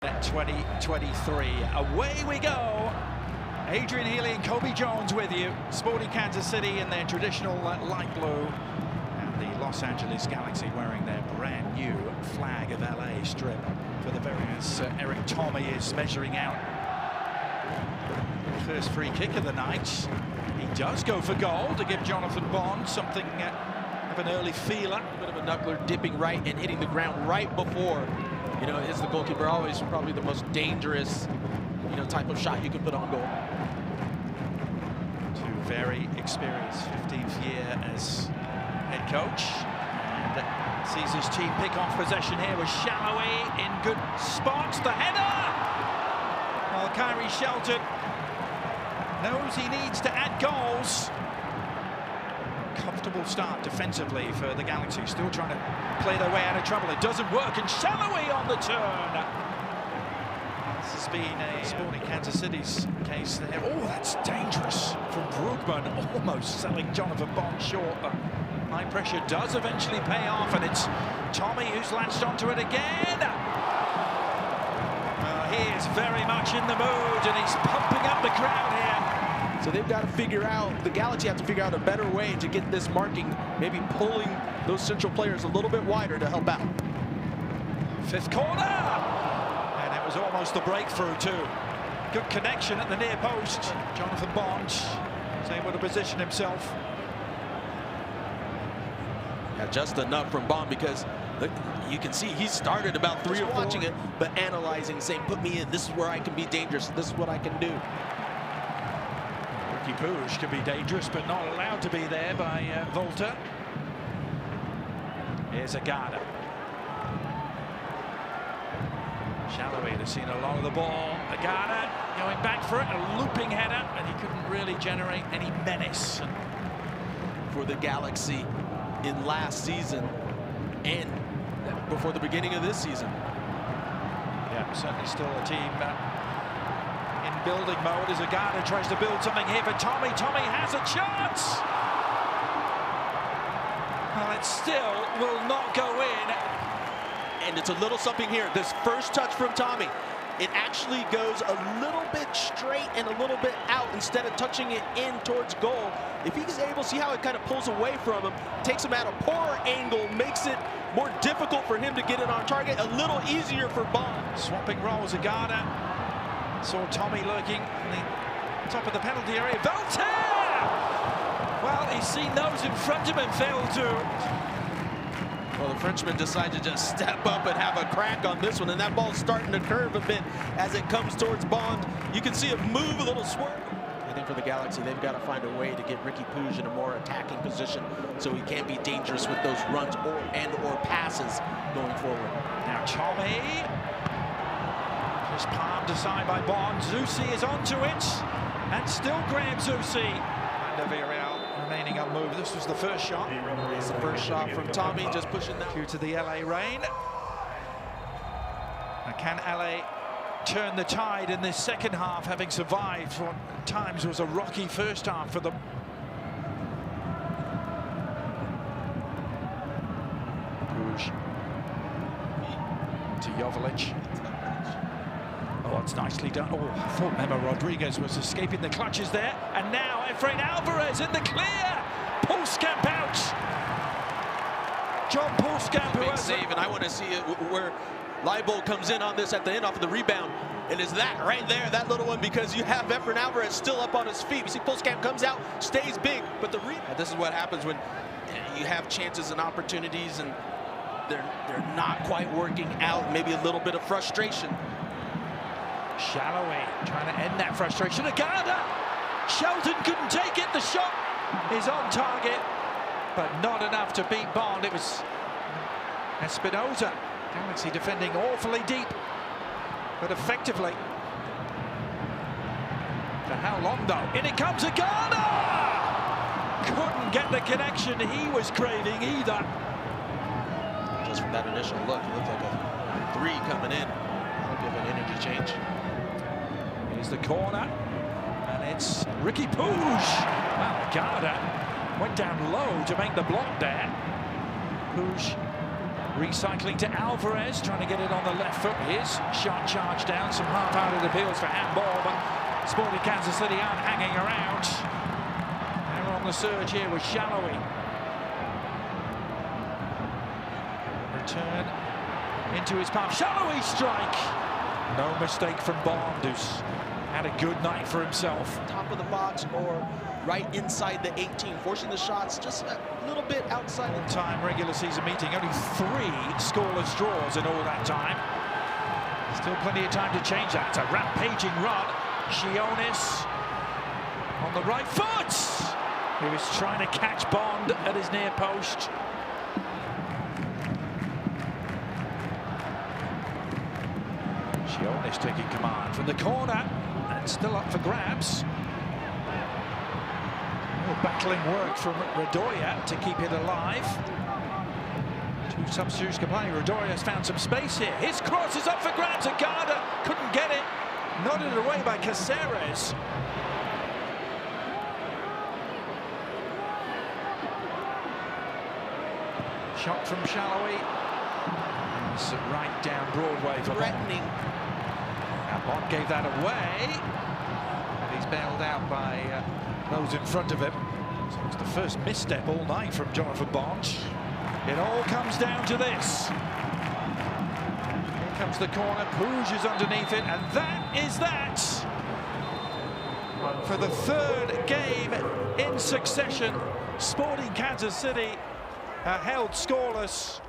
At 2023, away we go. Adrian Healy and Kobe Jones with you. Sporting Kansas City in their traditional light blue, and the Los Angeles Galaxy wearing their brand new flag of LA strip for the various. Eric Tommy is measuring out. First free kick of the night. He does go for goal to give Jonathan Bond something of an early feeler. A bit of a knuckler, dipping right and hitting the ground right before. You know, it's the goalkeeper, always probably the most dangerous, type of shot you can put on goal. Two very experienced 15th year as head coach. And sees his team pick off possession here with Shallowy in good spots. The header! Well, Kyrie Shelton knows he needs to add goals. Comfortable start defensively for the Galaxy, still trying to play their way out of trouble. It doesn't work, and Shallowy on the turn. This has been a Sporting Kansas City's case there. Oh, that's dangerous from Brugman, almost selling Jonathan Bond short, but high pressure does eventually pay off, and it's Tommy who's latched onto it again. Well, he is very much in the mood, and he's pumping up the crowd here. So they've got to figure out, the Galaxy have to figure out a better way to get this marking, maybe pulling those central players a little bit wider to help out. Fifth corner! And it was almost the breakthrough too. Good connection at the near post. Jonathan Bond is able to position himself. Yeah, just enough from Bond, because look, you can see he started about three or four, watching it, but analyzing, saying, put me in, this is where I can be dangerous, this is what I can do. Riqui Puig can be dangerous, but not allowed to be there by Volta. Here's Agada. Shallowy has seen a lot of the ball. Agada going back for it, a looping header, and he couldn't really generate any menace. For the Galaxy in last season and before the beginning of this season. Yeah, certainly still a team in building mode as Agada tries to build something here for Tommy. Tommy has a chance. Well, it still will not go in. And it's a little something here. This first touch from Tommy, it actually goes a little bit straight and a little bit out instead of touching it in towards goal. If he's able to see how it kind of pulls away from him, takes him at a poor angle, makes it more difficult for him to get it on target, a little easier for Bond. Swapping roles, Agada. Saw Tommy lurking in the top of the penalty area. Volta! Well, he's seen those in front of him fail to. Well, the Frenchman decided to just step up and have a crack on this one, and that ball's starting to curve a bit as it comes towards Bond. You can see it move, a little swerve. I think for the Galaxy, they've got to find a way to get Riqui Puig in a more attacking position so he can't be dangerous with those runs or passes going forward. Now Tommy. Just palmed aside by Bond. Zusi is onto it, and still Graham Zusi. And Villarreal remaining unmoved. This was the first shot. It's the first shot from Tommy, just pushing that. Due to the LA rain. Now can LA turn the tide in this second half, having survived what at times was a rocky first half for them? Puig to Joveljic. Oh, it's nicely done. Oh, I thought Memo Rodriguez was escaping the clutches there. And now Efrain Alvarez in the clear. Pulskamp out. John Pulskamp, who big has save, and I want to see it where Leibold comes in on this at the end off of the rebound. And it's that right there, that little one, because you have Efrain Alvarez still up on his feet. You see Pulskamp comes out, stays big, but the rebound. This is what happens when you have chances and opportunities and they're not quite working out. Maybe a little bit of frustration. Shallowy trying to end that frustration. Agada! Shelton couldn't take it. The shot is on target, but not enough to beat Bond. It was Espinoza. Galaxy defending awfully deep, but effectively. For how long though? In it comes Agada! Couldn't get the connection he was craving either. Just from that initial look, it looked like a three coming in. That'll give an energy change. Here's the corner, and it's Riqui Puig. Well, Agada went down low to make the block there. Puig Recycling to Alvarez, trying to get it on the left foot. His shot charged down, some half-hearted appeals for handball, but Sporting Kansas City aren't hanging around. They're on the surge here with Shallowy. Return into his path. Shallowy strike! No mistake from Bond, who's had a good night for himself. Top of the box or right inside the 18, forcing the shots just a little bit outside. Time regular season meeting, only 3 scoreless draws in all that time. Still plenty of time to change that. It's a rampaging run. Sionis on the right foot. He was trying to catch Bond at his near post. Sionis taking command from the corner and still up for grabs. Battling work from Radoya to keep it alive. 2 substitutes complaining. Radoya's found some space here. His cross is up for grabs. Agada couldn't get it. Nodded away by Caceres. Shot from Shallowy. It's right down Broadway for threatening. Bond gave that away. And he's bailed out by those in front of him. So it's the first misstep all night from Jonathan Bond. It all comes down to this. Here comes the corner, Puig is underneath it, and that is that. For the 3rd game in succession, Sporting Kansas City are held scoreless